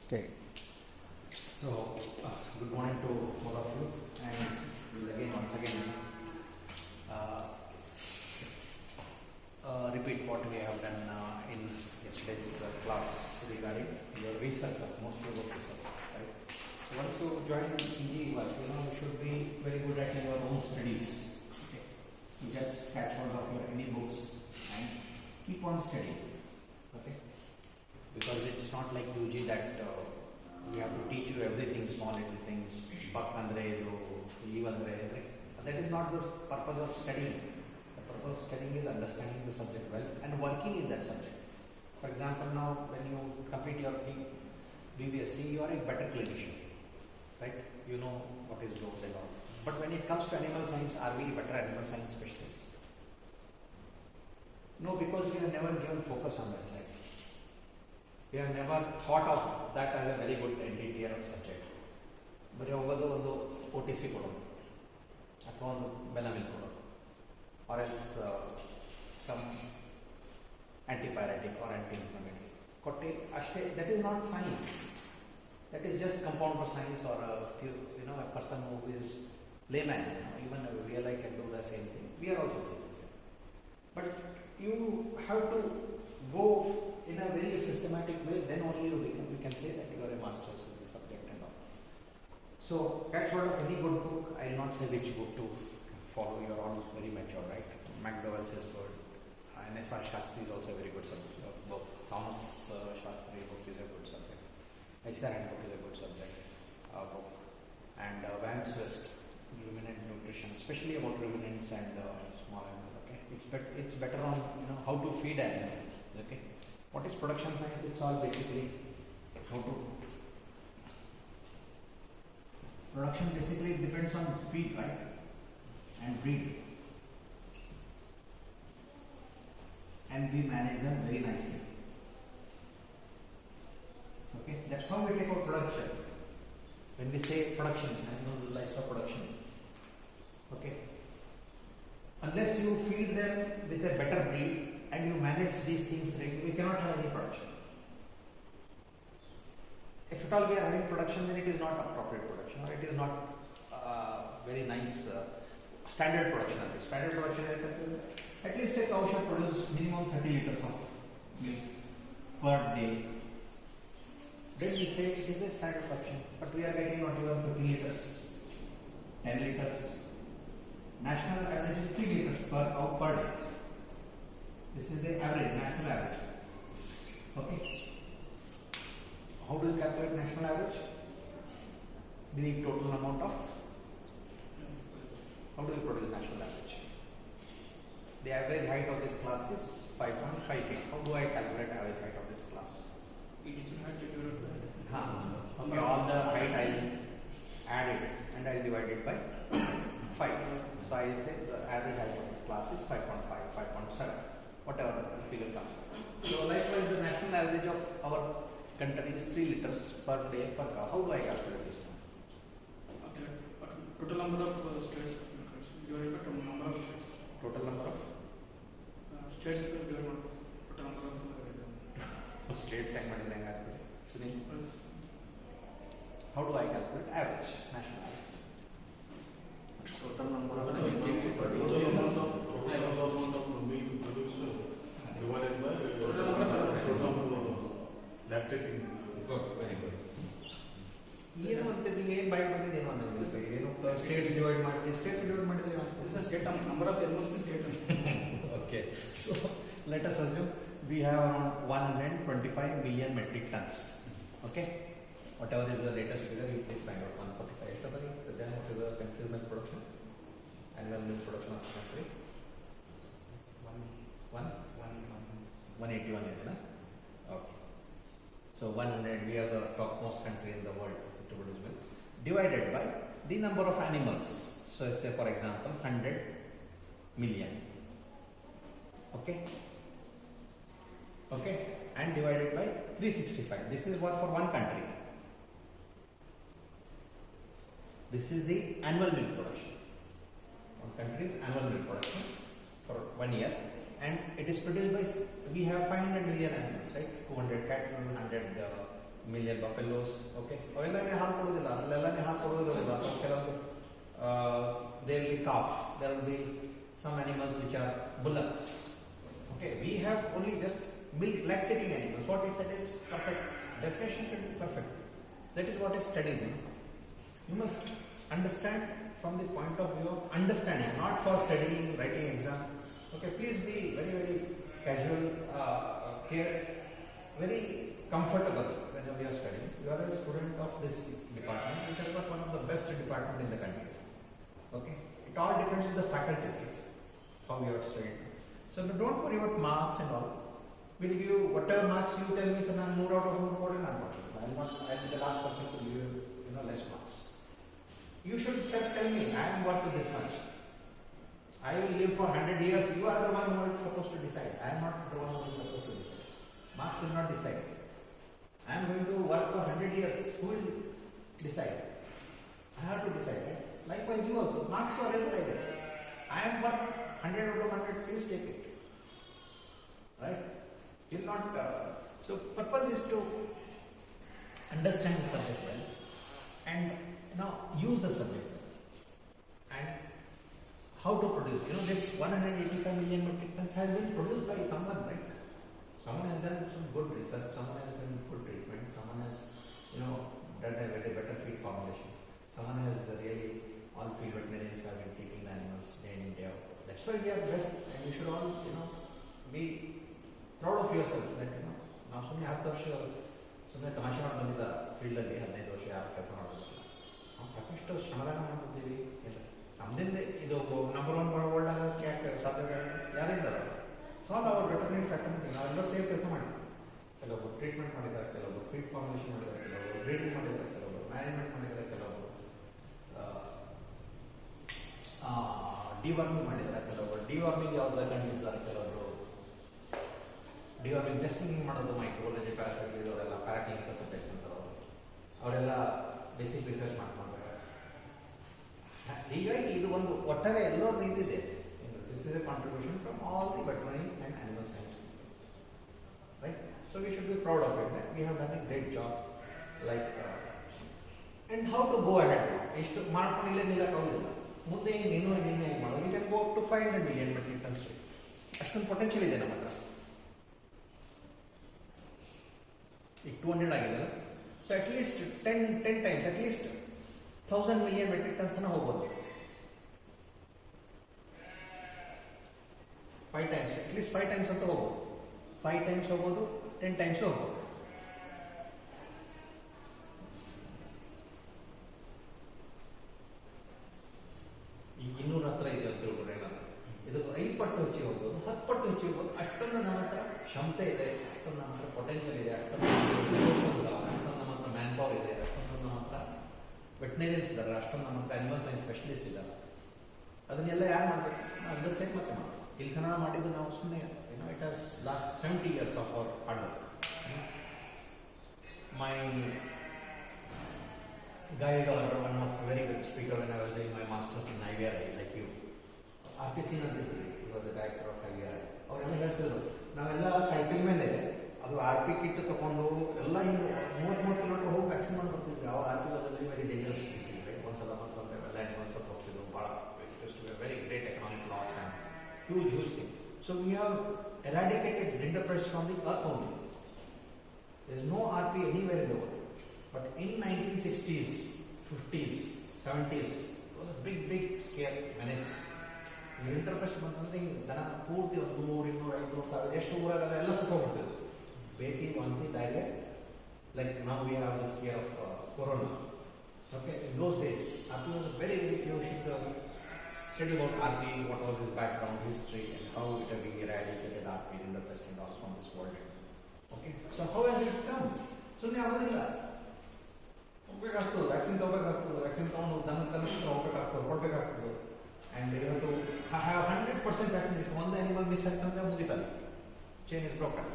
Okay. So, good morning to all of you, and we'll once again repeat what we have done in yesterday's class regarding your research, mostly about research, right? So once you join EG work, you should be very good at your own studies. Okay, you just catch hold of your any books and keep on studying. Okay, because it's not like UG that we have to teach you everything, small little things, that is not the purpose of studying. The purpose of studying is understanding the subject well and working in that subject. For example, now when you complete your BBSc, you are a better clinician, right? You know what is dose and all. But when it comes to animal science, are we better animal science specialists? No, because we have never given focus on that side. We have never thought of that as a very good entity or subject. But ಒಂದು OTC ಕೊಡೋದು ಅಥವಾ ಒಂದು ಬೆನಮಿಲ್ ಕೊಡೋದು or else some antipyretic or anti-inflammatory ಕೊಟ್ಟು ಅಷ್ಟೇ. That is not science. That is just compounder science or a person who is layman. Even we can do the same thing. We are also doing the same. But you have to go in a very systematic way, then only we can say that you are a master in the subject and all. So, catch hold of any good book. I will not say which book to follow. You are all very mature, right? McDowell's is good. N.S.R. Shastri is also a very good subject. Both Thomas Shastri book is a good subject. H.R. book is a good subject book. And Vance West, ruminant nutrition, especially about ruminants and small animals. Okay, it's better on how to feed animals. Okay, what is production science? It's all basically how to production basically depends on feed, right, and breed, and we manage them very nicely. Okay, that's how we take out production. When we say production, animal livestock production, okay, unless you feed them with a better breed and you manage these things, we cannot have any production. If at all we are having production, then it is not appropriate production, or it is not very nice standard production. Standard production, at least a cow should produce minimum 30 liters of milk per day. Then we say it is a standard production, but we are getting not even 50 liters, 10 liters. National average is 3 liters per cow per day. This is the average, national average. Okay. How do you calculate national average? The total amount of. How do you produce national average? The average height of this class is 5.5 feet. How do I calculate average height of this class? Okay, all the height I add it and I divide it by 5. So I say the average height of this class is 5.5, 5.7. Whatever the figure comes. So likewise the national average of our country is 3 liters per day per cow. How do I calculate this one? Okay. Total number of states. You are able to number of states. Total number of states. Total number of states and Sunil, how do I calculate average national average? Total number of milk divided by total number of lactating. Good, very good. States divide ಮಾಡಿದ್ರೆ this is state number of animals is state. Okay, so let us assume we have around 125 million metric tons. Okay, whatever is the latest figure, you please find out. 145. So then what is the country's milk production? Annual milk production of the country? 181. Okay. So 100, we are the topmost country in the world to produce milk, divided by the number of animals. So say for example 100 million. Okay, and divided by 365. This is what for one country. This is the annual milk production. One country's annual milk production for 1 year, and it is produced by, we have 500 million animals, right? 200 cattle, 100 million buffaloes. Okay, ಅವೆಲ್ಲನೇ ಹಾಲು ಕೊಡೋದಿಲ್ಲ, ಅಲ್ಲೆಲ್ಲನೇ ಹಾಲು ಕೊಡೋದಿರೋದಿಲ್ಲ. ಅಥವಾ ಕೆಲವೊಂದು there will be calf, there will be some animals which are bullocks. Okay, we have only just milk lactating animals. What is said is perfect. Definition should be perfect. That is what is studies. You must understand from the point of view of understanding, not for studying, writing exam. Okay, please be very, very casual, very comfortable when you are studying. You are a student of this department, which is one of the best department in the country. Okay, it all depends on the faculty, how you are studying. So don't worry about marks and all. We'll give you whatever marks you tell me. So I'm more out of more I will be the last person to give you less marks. You should tell me I am worth this much. I will live for 100 years. You are the one who is supposed to decide. I am not the one who is supposed to decide. Marks will not decide. I am going to work for 100 years. Who will decide? I have to decide. Right? Likewise, you also. Marks are either. I am worth 100 out of 100. Please take it. Right? You will not. So, purpose is to understand the subject well and use the subject and how to produce. This 185 million metric tons has been produced by someone, right? Someone has done some good research, someone has done good treatment, someone has, done a better feed formulation. Someone has really, all field veterinarians have been treating the animals day in, day out. That's why we are best, and you should all, be proud of yourself that, ನಾವು ಸುಮ್ಮನೆ 10 ವರ್ಷ ಸುಮ್ಮನೆ ತಮಾಷೆ ಮಾಡಿ ಬಂದಿದ್ದ ಫೀಲ್ಡಲ್ಲಿ 15 ವರ್ಷ ಯಾರು ಕೆಲಸ ಮಾಡೋದಿಲ್ಲ. ನಾವು ಸಾಕಷ್ಟು ಶ್ರಮದಾನ ಮಾಡಿದ್ದೀವಿ. ನಮ್ದಿಂದ ಇದು ನಂಬರ್ 1 ವರ್ಲ್ಡ್ ಆಗೋಕ್ಕೆ ಯಾಕೆ ಸಾಧ್ಯ? ಯಾರಿಂದ? ಸೊ ನಾವು ವೆಟರ್ನರಿ ಫ್ಯಾಕಲ್ಟಿ ನಾವೆಲ್ಲರೂ ಸೇರಿ ಕೆಲಸ ಮಾಡಿದ್ವಿ. ಕೆಲವೊಬ್ಬರು ಟ್ರೀಟ್ಮೆಂಟ್ ಮಾಡಿದ್ದಾರೆ, ಕೆಲವೊಬ್ಬರು ಫೀಡ್ ಫಾರ್ಮೇಷನ್ ಮಾಡಿದ್ದಾರೆ, ಕೆಲವೊಬ್ಬರು ಬ್ರೀಡಿಂಗ್ ಮಾಡಿದ್ದಾರೆ, ಕೆಲವೊಬ್ಬರು ಮ್ಯಾನೇಜ್ಮೆಂಟ್ ಮಾಡಿದ್ದಾರೆ, ಕೆಲವೊಬ್ಬರು ಡಿವಾರ್ಮಿಂಗ್ ಮಾಡಿದ್ದಾರೆ, ಕೆಲವೊಬ್ಬರು ಡಿವಾರ್ಮಿಂಗ್ ಯಾವ್ದು ಕಂಡಿದ್ದಾರೆ, ಕೆಲವೊಬ್ಬರು ಡಿವಾರ್ಮಿಂಗ್ ಟೆಸ್ಟಿಂಗ್ ಮಾಡೋದು, ಮೈಕ್ರೋಲಜಿ, ಪ್ಯಾರಾಸೈಟ್ ಅವರೆಲ್ಲ ಪ್ಯಾರಾಕ್ಲಿನಿಕಲ್ ಸಬ್ಜೆಕ್ಟ್ಸ್ ಅಂತಾರೆ, ಅವರೆಲ್ಲ ಬೇಸಿಕ್ ರಿಸರ್ಚ್ ಮಾಡ್ಕೊಂಡ್ರೆ. ಹೀಗಾಗಿ ಇದು ಒಂದು ಒಟ್ಟಾರೆ ಎಲ್ಲರದ್ದು ಇದಿದೆ. This is a contribution from all the veterinary and animal science people, right? So we should be proud of it that we have done a great job. Like and how to go ahead. ಎಷ್ಟು ಮಾಡ್ಕೊಂಡು ಇಲ್ಲೇ ನಿಲ್ಲಕ್ಕಾಗೋದಿಲ್ಲ. ಮುಂದೆ ಇನ್ನೂ ಹೆಂಗೆ ಮಾಡೋದು? We can go up to 500 million metric tons. ಅಷ್ಟೊಂದು potential ಇದೆ ನಮ್ಮ ಹತ್ರ. ಈಗ 200 ಆಗಿದೆಲ್ಲ. So at least 10 times, at least 1000 million metric tons ತನಕ ಹೋಗ್ಬೋದು. 5 times, ಅಟ್ಲೀಸ್ಟ್ 5 times ಅಂತ ಹೋಗ್ಬೋದು. 5 times ಹೋಗ್ಬೋದು, 10 times ಹೋಗ್ಬೋದು. ಈಗ 200 ಹತ್ರ ಇದೆ ಅಂತ ತಿಳ್ಕೊಂಡ್ರೆ ಇದು 5 ಪಟ್ಟು ಹೆಚ್ಚಿ ಹೋಗ್ಬೋದು, 10 ಪಟ್ಟು ಹೆಚ್ಚಿ ಹೋಗ್ಬೋದು. ಅಷ್ಟೊಂದು ನಮ್ಮ ಹತ್ರ ಕ್ಷಮತೆ ಇದೆ, ಅಷ್ಟೊಂದು ನಮ್ಮ ಹತ್ರ ಪೊಟೆನ್ಷಿಯಲ್ ಇದೆ, ಅಷ್ಟೊಂದು ನಮ್ಮ ಹತ್ರ ಮ್ಯಾನ್ ಪವರ್ ಇದೆ, ಅಷ್ಟೊಂದು ನಮ್ಮ ಹತ್ರ ವೆಟರ್ನರಿಯನ್ಸ್ ಇದ್ದಾರೆ, ಅಷ್ಟೊಂದು ನಮ್ಮ ಹತ್ರ ಅನಿಮಲ್ ಸೈನ್ಸ್ ಸ್ಪೆಷಲಿಸ್ಟ್ ಇದ್ದಾರೆ. ಅದನ್ನೆಲ್ಲ ಯಾರು ಮಾಡಬೇಕು? ನಾವು ಸೇಫ್ ಮತ್ತೆ ಮಾಡೋದು. ಇಲ್ಲಿ ತನಕ ಮಾಡಿದ್ದು ನಾವು ಸುಮ್ಮನೆ it has last 70 years of our hard work. My guide or one of very good speaker when I was doing my masters in IVRI, like you, RPC ನಂತಿದ್ರು, he was the director of IVRI. ಅವರೆಲ್ಲ ಹೇಳ್ತಿದ್ರು, ನಾವೆಲ್ಲ cycle ಮೇಲೆ ಅದು RP kit ತಗೊಂಡು ಎಲ್ಲ ಹಿಂಗೆ 30 kilometre ಹೋಗಿ vaccine ಮಾಡಿ ಬರ್ತಿದ್ವಿ. ಅವಾಗ RP was a very very dangerous disease, right? ಒಂದ್ಸಲ ಮತ್ತೊಂದು ಎಲ್ಲ ಅನಿಮಲ್ಸ್ ಹೋಗ್ತಿದ್ವು, ಭಾಳ it use to be very great economic loss and huge thing. So we have eradicated rinderpest from the earth only. There is no RP anywhere in the world. But in 1960s, 50s, 70s, it was a big scare menace. ರಿಂಡರ್ಪೆಸ್ಟ್ ಬಂತಂದ್ರೆ ದನ ಪೂರ್ತಿ 100, 200, 500 ಸಾವಿರ ಎಷ್ಟು ಊರಾಗಲ್ಲ ಎಲ್ಲ ಸುತ್ತೋಗ್ಬಿಡ್ತಿದ್ರು. ಬೇಕಿ ವಾಂತಿ ಡೈರೆ ಲೈಕ್ ನಾವು we have the scare of corona. Okay, in those days RP was a very you should study about RP, what was his background, history, and how it had been eradicated RP, rinderpest and all from this world. Okay, so how has it come? ಸುಮ್ಮನೆ ಆಗೋದಿಲ್ಲ, ಹೋಗ್ಬೇಕಾಗ್ತದೆ, vaccine ತಗೋಬೇಕಾಗ್ತದೆ, vaccine ತಗೊಂಡು ದನ ಹೋಗ್ಬೇಕಾಗ್ತದೆ, ಕೊಡ್ಬೇಕಾಗ್ತದೆ. And you have to have 100% vaccination. ಒಂದು animal miss ಆಗ್ತಂದ್ರೆ ಮುಗಿತದೆ, ಚೈನ್ ಇಸ್ ಬ್ರೋಕನ್.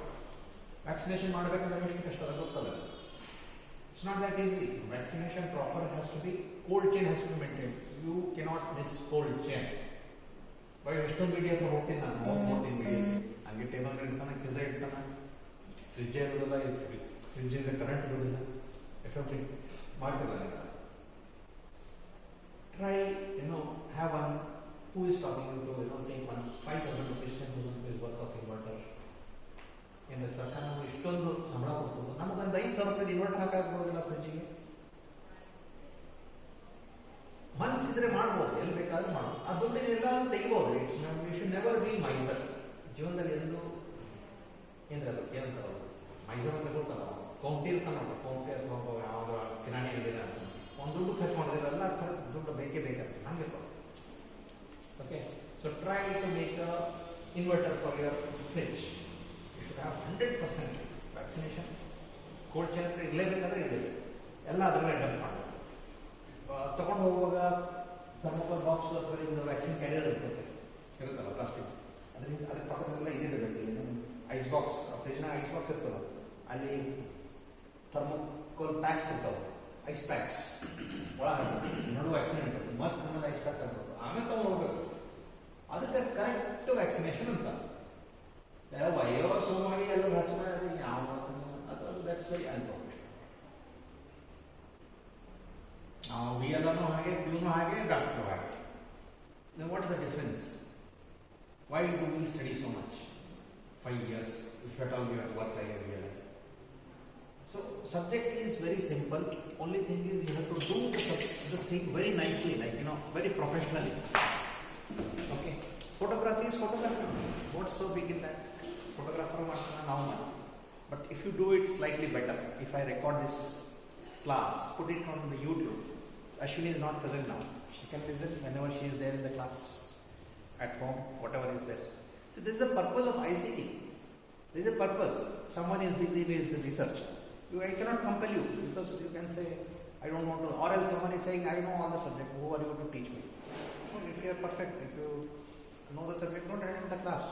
ವ್ಯಾಕ್ಸಿನೇಷನ್ ಮಾಡಬೇಕಂದ್ರೆ ಎಷ್ಟು ಕಷ್ಟ ಅದು ಗೊತ್ತಲ್ಲ. It's not that easy. Vaccination proper has to be, cold chain has to be maintain. You cannot miss cold chain. But ಎಷ್ಟೊಂದು media ಹತ್ರ ಹೋಗ್ತೀನಿ ನಾನು, ನೋಡ್ತೀನಿ ಮೀಡಿಯಾ ಹಂಗೆ ಟೇಬಲ್ ಇಡ್ತಾನೆ, ಕಿಸ ಇಡ್ತಾನೆ, ಫ್ರಿಜ್ಜೇ ಇರೋದಿಲ್ಲ, ಫ್ರಿಡ್ಜಿಗೆ ಕರೆಂಟ್ ಬರೋದಿಲ್ಲ, ಎಫೆಕ್ಟ್ ಮಾಡ್ತಿಲ್ಲ. Try, have one who is talking to, take one 5,000 rupees, 10,000 rupees worth of inverter. ಏನಾದ್ರೆ ಸರ್ಕಾರ ನಮಗೆ ಇಷ್ಟೊಂದು ಸಂಬಳ ಕೊಡ್ತದೆ, ನಮಗೊಂದು 5,000 ರೂಪಾಯಿ ಇನ್ವರ್ಟರ್ ಹಾಕಾಗ್ಬೋದಿಲ್ಲ ಫ್ರಿಡ್ಜಿಗೆ. ಮನಸ್ಸಿದ್ರೆ ಮಾಡ್ಬೋದು, ಎಲ್ಲಿ ಬೇಕಾದ್ರೂ ಮಾಡ್ಬೋದು. ಆ ದುಡ್ಡಿನೆಲ್ಲ ತೆಗಿಬೋದು. It's you should never be miser. ಜೀವನದಲ್ಲಿ ಎಂದು ಏನ್ರದು ಏನಂತಾರ ಮೈಸೂರು ಅಂತ ಗೊತ್ತಲ್ಲ, ಕೌಂಟಿ ಇರ್ತಾನ, ಕೌಂಟಿ ಅಥವಾ ಯಾವಾಗ ಕಿರಾಣಿ ಅಂಗಡಿ ಒಂದು ದುಡ್ಡು ಖರ್ಚು ಮಾಡೋದಿಲ್ಲ, ದುಡ್ಡು ಬೇಕೇ ಬೇಕಾಗ್ತದೆ, ಹಂಗಿರ್ಬೋದು. Okay, so try to make a inverter for your fridge. You should have 100% vaccination. Cold chain ಇರಲೇಬೇಕಾದ್ರೆ ಇದೆ, ಎಲ್ಲ ಅದರಲ್ಲೇ ಡಂಪ್ ಮಾಡಬೇಕು. ತಗೊಂಡು ಹೋಗುವಾಗ ಥರ್ಮೋಕೋಲ್ ಬಾಕ್ಸ್ ಅಥವಾ ನಿಮ್ದು ವ್ಯಾಕ್ಸಿನ್ ಕ್ಯಾರಿಯರ್ ಇರುತ್ತಲ್ಲ ಪ್ಲಾಸ್ಟಿಕ್, ಅದರಿಂದ ಅದ್ರ ಪಕ್ಕದಲ್ಲೆಲ್ಲ ಇರಬೇಕು. ಐಸ್ ಬಾಕ್ಸ್, ಫ್ರಿಜ್ನಾಗ ಐಸ್ ಬಾಕ್ಸ್ ಇರ್ತಲ್ಲ, ಅಲ್ಲಿ ಥರ್ಮೋಕೋಲ್ ಪ್ಯಾಕ್ಸ್ ಇರ್ತಾವೆ, ಐಸ್ ಪ್ಯಾಕ್ಸ್ ಒಳಗೆ ನಡುವೆ ವ್ಯಾಕ್ಸಿನ್ ಇರ್ತದೆ, ಮತ್ತೆ ನಮ್ಮಲ್ಲಿ ಐಸ್ ಪ್ಯಾಕ್ ಆಗ್ಬೇಕು, ಆಮೇಲೆ ತಗೊಂಡು ಹೋಗ್ಬೇಕು. ಅದಕ್ಕೆ ಕರೆಕ್ಟ್ ವ್ಯಾಕ್ಸಿನೇಷನ್ ಅಂತ. ವಯೋ ಸೋಮಾಗಿ ಎಲ್ಲ ಹಚ್ಚ ಯಾವ ಅದು ದಟ್ಸ್ ವೆರಿ ಅನ್ಪ್ರೊಫೆಷನಲ್. ನಾವು ಬಿ ಎಲ್ಲನೂ ಹಾಗೆ, ಇವನು ಹಾಗೆ, ಡಾಕ್ಟ್ರು ಹಾಗೆ. What is the difference? Why do we study so much? 5 years, if at all you have worked like a real life. So, subject is very simple. Only thing is you have to do the thing very nicely, like very professionally. Okay. Photography is photography. What's so big in that? Photographer now. But if you do it slightly better, if I record this class, put it on the YouTube. Ashwini is not present now. She can listen whenever she is there in the class, at home, whatever is there. So this is the purpose of ICT. There is a purpose. Someone is busy with his research. I cannot compel you, because you can say, I don't want to, or else someone is saying, I know all the subject, who are you to teach me? So if you are perfect, if you know the subject, don't attend the class.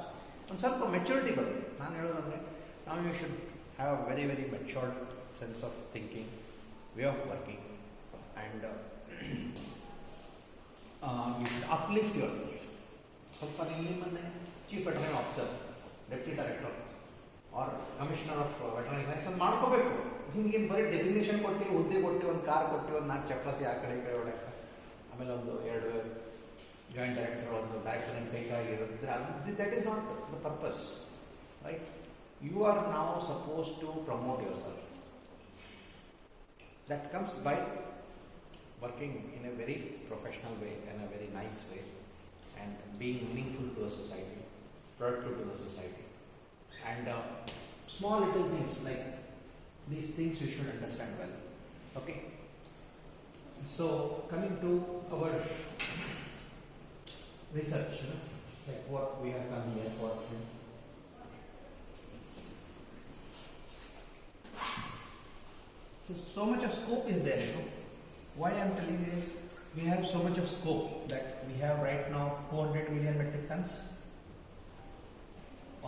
And ಸ್ವಲ್ಪ maturity ಬರುತ್ತೆ. ನಾನು ಹೇಳೋದಂದ್ರೆ, now you should have a very, very matured sense of thinking, way of working, and you should uplift yourself. ಸ್ವಲ್ಪ ನಿಮ್ಮನ್ನೇ chief veterinary officer, deputy director or commissioner of veterinary science ಅಂತ ಮಾಡ್ಕೋಬೇಕು. ಹಿಂಗೆ ಬರೀ ಡೆಸಿಗ್ನೇಷನ್ ಕೊಟ್ಟು, ಹುದ್ದೆ ಕೊಟ್ಟು, ಒಂದು ಕಾರ್ ಕೊಟ್ಟು, ಒಂದು 4 ಚಪ್ಲಸಿ ಆ ಕಡೆ ಈ ಕಡೆ ಹೊಡಕ್ಕೆ, ಆಮೇಲೆ ಒಂದು 2 ಜಾಯಿಂಟ್ ಡೈರೆಕ್ಟರ್, ಒಂದು ಡೈರೆಕ್ಟರ್ ಬೇಕಾಗಿರೋದಿದ್ರೆ ಅದು that is not the purpose, right? You are ನಾವು suppose to promote your self. That comes by working in a very professional way and a very nice way, and being meaningful to the society, productive to the society, and small little things like these things you should understand well. Okay, so coming to our research, like what we have done here for. So much of scope is there, Why I am telling you is, we have so much of scope that we have right now 200 million metric tons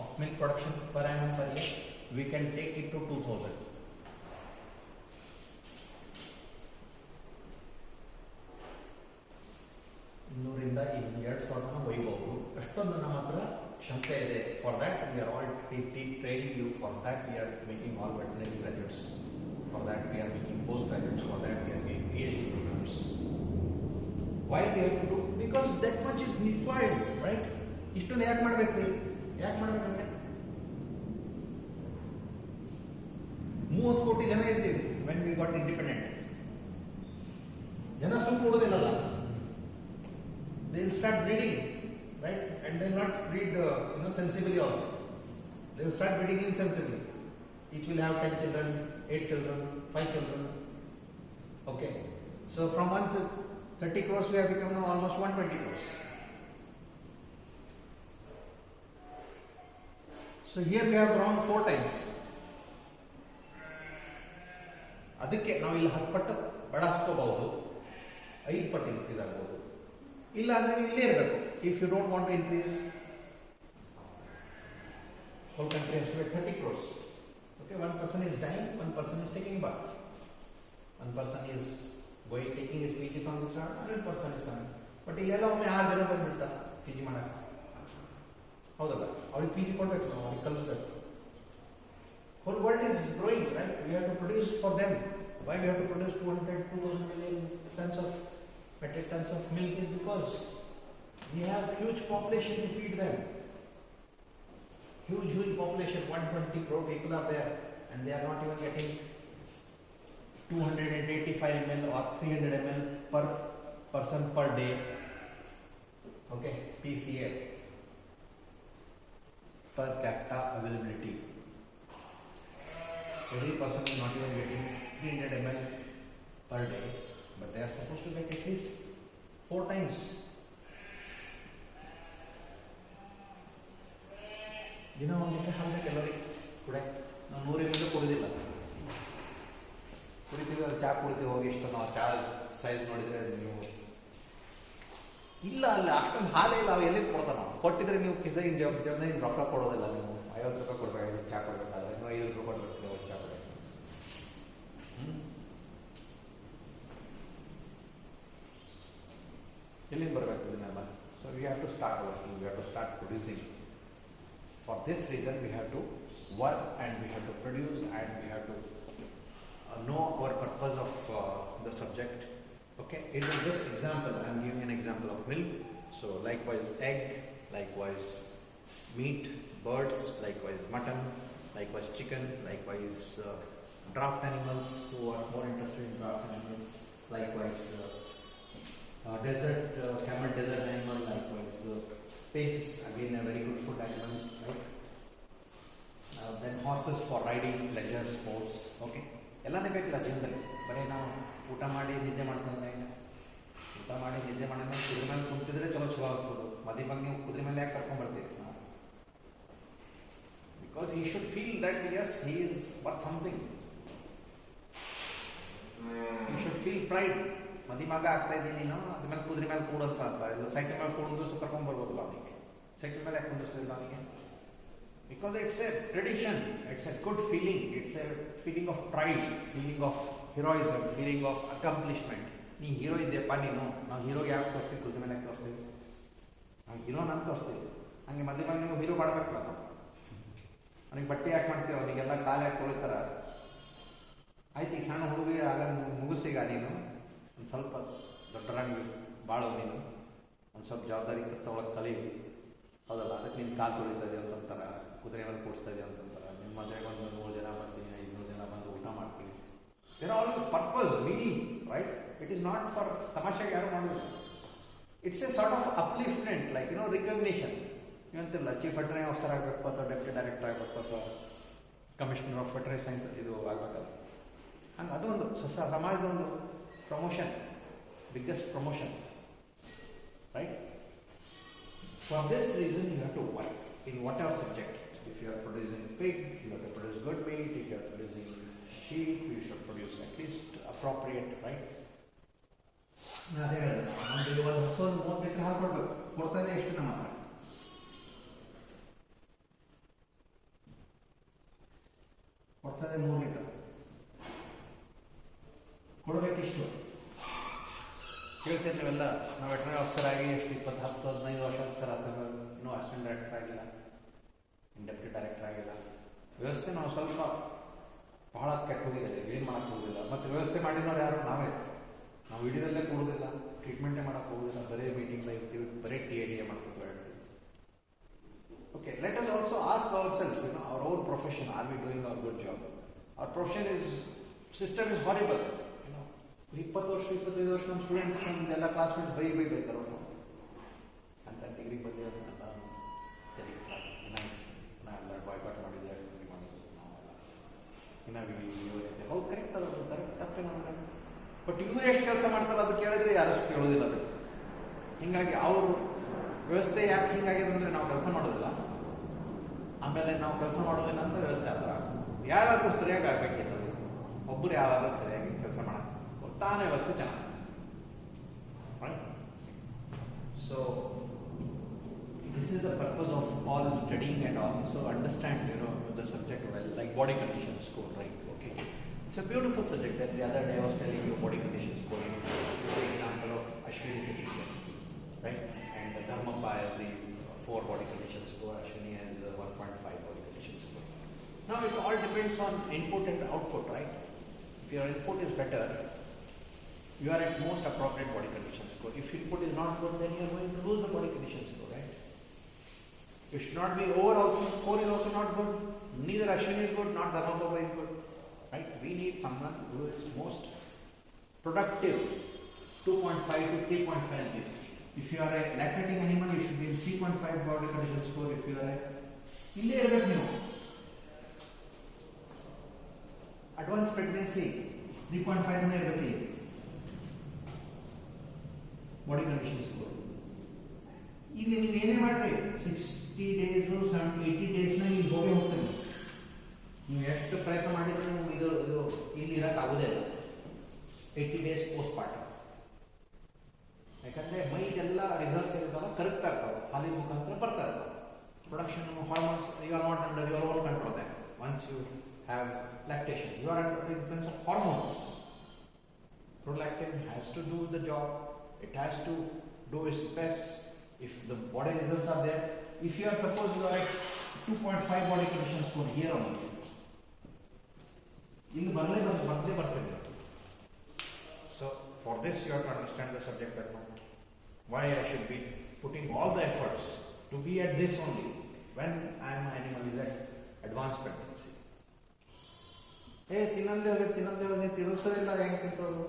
of milk production per annum per year. We can take it to 2,000. ಇನ್ನೂರಿಂದ 2,000 ಒಯ್ಯಬಹುದು. ಅಷ್ಟೊಂದು ನಮ್ಮ ಹತ್ರ ಕ್ಷಮತೆ ಇದೆ. For that we are all training you. For that we are making all veterinary graduates. For that we are making postgraduates. For that we are making PhD programs. Why we have to do? Because that much is required, right? ಇಷ್ಟೊಂದು ಯಾಕೆ ಮಾಡ್ಬೇಕ್ರಿ? ಯಾಕೆ ಮಾಡ್ಬೇಕಂದ್ರೆ 30 ಕೋಟಿ ಜನ ಇದ್ದೀವಿ when we got independent. ಜನ ಸುಮ್ಮನೆ ಕೊಡೋದಿಲ್ಲಲ್ಲ. They will start breeding, right? And they will not breed sensibly also. They will start breeding insensibly. Each will have 10 children, 8 children, 5 children. Okay. So from 130 crores we have become now almost 120 crores. So here we have grown 4 times. ಅದಕ್ಕೆ ನಾವು ಇಲ್ಲಿ 10 ಪಟ್ಟು ಬಡಾಸ್ಕೋಬಹುದು, 5 ಪಟ್ಟು increase ಆಗಬಹುದು. ಇಲ್ಲ ಅಂದ್ರೆ ಇಲ್ಲೇ ಇರಬೇಕು. If you don't want to increase, whole country has to be 30 crores. Okay, one person is dying, one person is taking bath, one person is going taking his PG from this round, another person is coming. But ಇಲ್ಲೆಲ್ಲ ಒಮ್ಮೆ 6 ಜನ ಬಂದ್ಬಿಡ್ತಾರೆ PG ಮಾಡಕ್ಕೆ. ಹೌದಲ್ಲ? ಅವ್ರಿಗೆ PG ಕೊಡ್ಬೇಕು, ನಾವು ಅವ್ರಿಗೆ ಕಲಿಸ್ಬೇಕು. Whole world is growing, right? We have to produce for them. Why we have to produce 200, 2000 million tons of metric tons of milk is because we have huge population to feed them. Huge population, 120 crore people are there, and they are not even getting 285 ml or 300 ml per person per day. Okay, PCA, per capita availability. Every person is not even getting 300 ml per day, but they are supposed to get at least 4 times. ದಿನ ಒಂದು litre ಹಾಲು ಕೆಲವರಿಗೆ ಕುಡೆ ನಾವು 100 ml ಕುಡಿದಿಲ್ಲ, ಕುಡಿತೀವಿ ಅದು ಚಹಾ ಕುಡಿತೀವಿ ಹೋಗಿ ಇಷ್ಟು ನಾವು ಚಹಾ ಸೈಜ್ ನೋಡಿದರೆ ನೀವು ಇಲ್ಲ ಅಲ್ಲ ಅಷ್ಟೊಂದು ಹಾಲೇ ಇಲ್ಲ, ಅವು ಎಲ್ಲಿ ಕೊಡ್ತಾರೆ ನಾವು ಕೊಟ್ಟಿದ್ರೆ ನೀವು ಕಿಸ್ದಾಗ ಜನ ರೊಕ್ಕ ಕೊಡೋದಿಲ್ಲ, ನೀವು 50 ರೂಪಾಯಿ ಕೊಡಬೇಕು ಚಹಾ ಕೊಡಬೇಕಾದ್ರೆ ನೀವು 5 ರೂಪಾಯಿ ಕೊಡಬೇಕು ನೀವು ಚಹಾ ಕೊಡಬೇಕು. ಎಲ್ಲಿಂದ ಬರಬೇಕು ಇದನ್ನೆಲ್ಲ? So we have to start working, we have to start producing. For this reason, we have to work and we have to produce and we have to know our purpose of the subject. Okay, it is just example. I am giving an example of milk. So likewise egg, likewise meat, birds, likewise mutton, likewise chicken, likewise draft animals who are more interested in draft animals, likewise desert camel desert animal, likewise pigs, again a very good food animal, right? Then horses for riding, pleasure, sports. Okay, ಎಲ್ಲನೇ ಬೇಕಿಲ್ಲ ಜೀವನದಲ್ಲಿ. ಬರೀ ನಾವು ಊಟ ಮಾಡಿ ನಿದ್ದೆ ಮಾಡ್ತಂದ್ರೆ ಊಟ ಮಾಡಿ ನಿದ್ದೆ ಮಾಡಿದ್ರೆ ಕುದುರೆ ಮೇಲೆ ಕುಂತಿದ್ರೆ ಚಲೋ ಅನಿಸ್ತದೆ. ಮದಿ ಬಗ್ಗೆ ನೀವು ಕುದುರೆ ಮೇಲೆ ಯಾಕೆ ಕರ್ಕೊಂಡ್ ಬರ್ತೀವಿ ನಾವು? Because he should feel that yes, he is worth something. He should feel pride. ಮದಿ ಮಗ ಆಗ್ತಾ ಇದ್ದೀನಿ ನೀನು, ಅದ್ಮೇಲೆ ಕುದುರೆ ಮೇಲೆ ಕೂಡಂತ ಅಂತ. ಇದು ಸೈಕಲ್ ಮೇಲೆ ಕೂಡಿದ್ರು ಕರ್ಕೊಂಡ್ ಬರ್ಬೋದಲ್ಲ ಅವನಿಗೆ. ಸೈಕಲ್ ಮೇಲೆ ಯಾಕೆ ಕುಂದಿರ್ಸಿಲ್ಲ ಅವನಿಗೆ? Because it's a tradition, it's a good feeling, it's a feeling of pride, feeling of heroism, feeling of accomplishment. ನೀ ಹೀರೋ ಇದೆಯಪ್ಪ ನೀನು, ನಾವು ಹೀರೋಗೆ ಯಾಕೆ ತೋರಿಸ್ತೀವಿ, ಕುದುರೆ ಮೇಲೆ ಯಾಕೆ ತೋರಿಸ್ತೀವಿ? ನಾವು ಹೀರೋ ನಾನು ತೋರಿಸ್ತೀವಿ. ಹಂಗೆ ಮಧ್ಯೆ ಮೇಲೆ ನೀವು ಹೀರೋ ಮಾಡಬೇಕಲ್ಲ, ಅವನಿಗೆ ಬಟ್ಟೆ ಯಾಕೆ ಮಾಡ್ತೀವಿ, ಅವನಿಗೆಲ್ಲ ಕಾಲು ಯಾಕೆ ತೊಳಿತಾರ? ಆಯ್ತು, ಈಗ ಸಣ್ಣ ಹುಡುಗಿಗೆ ಆಗ ಮುಗಿಸೀಗ ನೀನು ಒಂದು ಸ್ವಲ್ಪ ದೊಡ್ಡರಾಗಿ ಬಾಳೋ, ನೀನು ಒಂದು ಸ್ವಲ್ಪ ಜವಾಬ್ದಾರಿ ತಗೊಳಕ್ಕೆ ಕಲಿ, ಹೌದಲ್ಲ? ಅದಕ್ಕೆ ನಿನ್ನ ಕಾಲು ತೊಳಿತಾ ಇದೆ ಅಂತಂತಾರೆ, ಕುದುರೆ ಮೇಲೆ ಕೂಡಿಸ್ತಾ ಇದೆ ಅಂತಂತಾರೆ. ನಿಮ್ಮ ಮದುವೆಗೆ ಒಂದು 100 ಜನ ಬರ್ತೀನಿ, 500 ಜನ ಬಂದು ಊಟ ಮಾಡ್ತೀನಿ. There all purpose, meaning, right? It is not for ತಮಾಷೆಗೆ ಯಾರು ಮಾಡೋದು. It's a sort of upliftment, like recognition. ನೀವಂತಿಲ್ಲ ಚೀಫ್ ವೆಟರ್ನರಿ ಆಫೀಸರ್ ಆಗಬೇಕು ಅಥವಾ ಡೆಪ್ಯೂಟಿ ಡೈರೆಕ್ಟರ್ ಆಗಬೇಕು ಅಥವಾ ಕಮಿಷನರ್ ಆಫ್ ವೆಟರ್ನರಿ ಸೈನ್ಸ್ ಇದು ಆಗಬೇಕಲ್ಲ. ಹಂಗೆ ಅದೊಂದು ಸಮಾಜದ ಒಂದು promotion, biggest promotion, right? For this reason, you have to work in whatever subject. If you are producing pig, you have to produce good meat. If you are producing sheep, you should produce at least appropriate, right? ಅದೇ ಹೇಳಿದೆ, ನಮ್ಗೆ ಒಂದು ಹೊಸ 30 litre ಹಾಲು ಕೊಡ್ಬೇಕು, ಕೊಡ್ತಾನೆ ಎಷ್ಟು ನಮ್ಮ ಹತ್ರ? ಕೊಡ್ತದೆ 3 ಲೀಟರ್, ಕೊಡಬೇಕಿಷ್ಟು. ಕೇಳ್ತೇವೆ ನೀವೆಲ್ಲ, ನಾವು ವೆಟರ್ನರಿ ಆಫೀಸರ್ ಆಗಿ ಎಷ್ಟು 20-15 ವರ್ಷ ಸರ್ ಆದಾಗ ಇನ್ನೂ ಅಸಿಸ್ಟೆಂಟ್ ಡೈರೆಕ್ಟರ್ ಆಗಿಲ್ಲ, ಡೆಪ್ಯೂಟಿ ಡೈರೆಕ್ಟರ್ ಆಗಿಲ್ಲ. ವ್ಯವಸ್ಥೆ ನಾವು ಸ್ವಲ್ಪ ಬಹಳ ಕೆಟ್ಟ ಹೋಗಿದ್ದೇವೆ, ಏನು ಮಾಡೋಕ್ಕೆ ಹೋಗೋದಿಲ್ಲ. ಮತ್ತು ವ್ಯವಸ್ಥೆ ಮಾಡಿದವ್ರು ಯಾರು? ನಾವೇ. ನಾವು ವಿಡಿಯೋದಲ್ಲೇ ಕೊಡೋದಿಲ್ಲ, ಟ್ರೀಟ್ಮೆಂಟೇ ಮಾಡೋಕ್ಕೆ ಹೋಗೋದಿಲ್ಲ, ಬರೀ ಮೀಟಿಂಗ್ದಾಗ ಇರ್ತೀವಿ, ಬರೀ TADA ಮಾಡ್ಕೊತ ಹೇಳ್ತೀವಿ. Okay, let us also ask our self, our own profession, are we doing our good job? Our profession is, system is horrible. 20 ವರ್ಷ 25 ವರ್ಷ ನಮ್ಮ ಸ್ಟೂಡೆಂಟ್ಸ್ ನಮ್ದೆಲ್ಲ ಕ್ಲಾಸ್ಮೇಟ್ ಬೈತಾರೆ ಅವರು ಅಂತ. ಡಿಗ್ರಿ ಬಂದಿರೋ ಎಲ್ಲ ಬಾಯ್ಕಾಟ್ ಮಾಡಿದೆ, ಹೌದು ಕರೆಕ್ಟ್, ಅದು ತಪ್ಪೇ ನಮಗೆ. ಬಟ್ ಇವರು ಎಷ್ಟು ಕೆಲಸ ಮಾಡ್ತಾರೆ ಅದು ಕೇಳಿದ್ರೆ ಯಾರಷ್ಟು ಕೇಳೋದಿಲ್ಲ ಅದಕ್ಕೆ. ಹೀಗಾಗಿ ಅವರು ವ್ಯವಸ್ಥೆ ಯಾಕೆ ಹಿಂಗಾಗಿದೆ ಅಂದರೆ ನಾವು ಕೆಲಸ ಮಾಡೋದಿಲ್ಲ, ಆಮೇಲೆ ನಾವು ಕೆಲಸ ಮಾಡೋದಿಲ್ಲ ಅಂತ ವ್ಯವಸ್ಥೆ ಆದ್ರೆ ಯಾರಾದರೂ ಸರಿಯಾಗಿ ಆಗಬೇಕಿತ್ತು. ಒಬ್ಬರು ಯಾರಾದರೂ ಸರಿಯಾಗಿ ಕೆಲಸ ಮಾಡೋಕ್ಕೆ ತಾನೇ ವ್ಯವಸ್ಥೆ ಚೆನ್ನಾಗಿ. So this is the purpose of all studying and all. So understand, the subject well, like body conditions score, right? Okay, it's a beautiful subject. That the other day I was telling you body conditions scoring. The example of Ashwini sitting here, right? And the Dharmapa has the 4 body conditions score. Ashwini has the 1.5 body conditions score. Now it all depends on input and output, right? If your input is better, you are at most appropriate body condition score. If input is not good, then you are going to lose the body condition score, right? You should not be over also, core is also not good, neither Ashwin is good, not Dharmababa is good, right? We need someone who is most productive, 2.5 to 3.5 gives. If you are a lactating animal, you should be in 3.5 body condition score. If you are a ಇಲ್ಲೇ ಇರಬೇಕು ನೀವು advance pregnancy 3.5 ಇರಬೇಕು ಇಲ್ಲಿ body condition score. ಈಗ ನೀವು ಏನೇ ಮಾಡ್ರಿ 60 days 80 ಡೇಸ್ನ ಈಗ ಹೋಗೇ ಹೋಗ್ತೇನೆ. ನೀವು ಎಷ್ಟು ಪ್ರಯತ್ನ ಮಾಡಿದ್ರೆ ನಿಮ್ಗೆ ಇದು ಇಲ್ಲಿ ಇರೋಕ್ಕಾಗೋದೇ ಇಲ್ಲ 80 ಡೇಸ್ ಪೋಸ್ಟ್ ಪಾರ್ಟಮ್. ಯಾಕಂದ್ರೆ ಮೈದೆಲ್ಲ ರಿಸಲ್ಟ್ಸ್ ಇರ್ತಾವ ಕರಗ್ತಾ ಇರ್ತಾವೆ, ಹಾಲಿನ ಮುಖಾಂತರ ಬರ್ತಾ ಇರ್ತಾವೆ. Production of hormones, you are not under your own control then. Once you have lactation, you are under the influence of hormones. Prolactin has to do the job, it has to do its best. If the body results are there, if you are suppose you are at 2.5 body condition score here only, ಇಲ್ಲಿ ಬರದೇ ಬರ್ತದೆ. So for this you have to understand the subject matter. Why I should be putting all the efforts to be at this only when I am animal is at advanced pregnancy. ತಿನ್ನಂದೇ ಹೋಗಿ ತಿನ್ನಿಸೋದಿಲ್ಲ, ಹೆಂಗೆ ತಿಂತದು?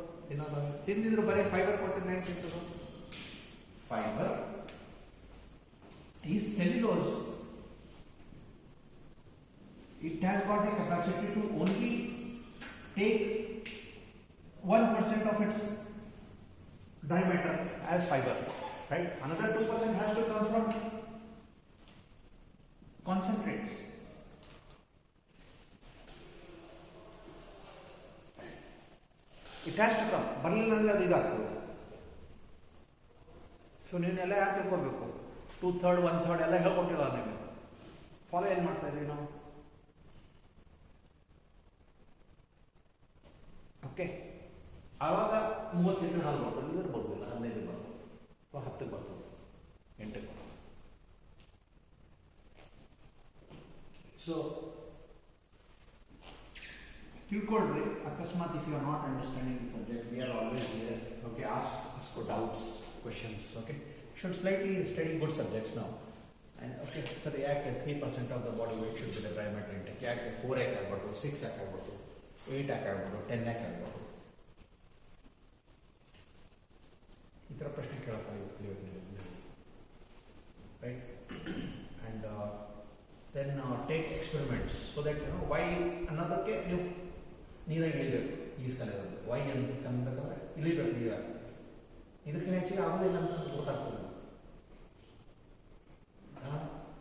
ತಿಂದಿದ್ರು ಬರೀ fibre ಕೊಟ್ಟಿದ್ದ ಹೆಂಗೆ ತಿಂತದು? Fibre ಈ cellulose, it has got a capacity to only take 1% of its dry matter as fiber, right? Another 2% has to come from concentrates. It has to come. ಬರಲಿಲ್ಲ ಅಂದರೆ ಅದು ಇದಾಗ್ತದೆ. ಸೊ ನೀವೆಲ್ಲ ಯಾರು ತಿಳ್ಕೊಳ್ಬೇಕು? 2/3 1/3 ಎಲ್ಲ ಹೇಳ್ಕೊಟ್ಟಿಲ್ಲ ನಿಮಗೆ. ಫಾಲೋ ಏನು ಮಾಡ್ತಾ ಇದ್ದೀವಿ ನಾವು? ಓಕೆ, ಆವಾಗ 30 ದಿನ ಹಾಲು ಬರ್ತದೆ, ಇದ್ರ ಬರೋದಿಲ್ಲ, 15 ಬರ್ತದೆ, ಅಥವಾ 10 ಬರ್ತದೆ, 8 ಬರ್ತದೆ. ಸೊ ತಿಳ್ಕೊಳ್ರಿ. ಅಕಸ್ಮಾತ್ if you are not understanding the subject, we are always here. Okay, ask for doubts, questions. Okay, should slightly study good subjects now. And okay, sir, ಯಾಕೆ 3% of the body weight should be the dry matter intake? ಯಾಕೆ 4 ಯಾಕೆ ಆಗ್ಬಾರ್ದು, 6 ಯಾಕೆ ಆಗ್ಬಾರ್ದು, 8 ಯಾಕೆ ಆಗ್ಬಾರ್ದು, 10 ಯಾಕೆ ಆಗ್ಬಾರ್ದು? ಈ ಥರ ಪ್ರಶ್ನೆ ಕೇಳಕ್ಕಾಗಿ, right? And then take experiments so that you know why ಅನ್ನೋದಕ್ಕೆ ನೀವು ನೀರಾಗಿ ಇಳಿಬೇಕು. ಈಸ್ಕಲೆಲ್ಲ ವೈ ಅಂತ ಅನ್ಬೇಕಂದ್ರೆ ಇಳಿಬೇಕು ನೀರಾಗಿ. ಇದಕ್ಕಿಂತ ಹೆಚ್ಚಿಗೆ ಆಗೋದಿಲ್ಲ ಅಂತ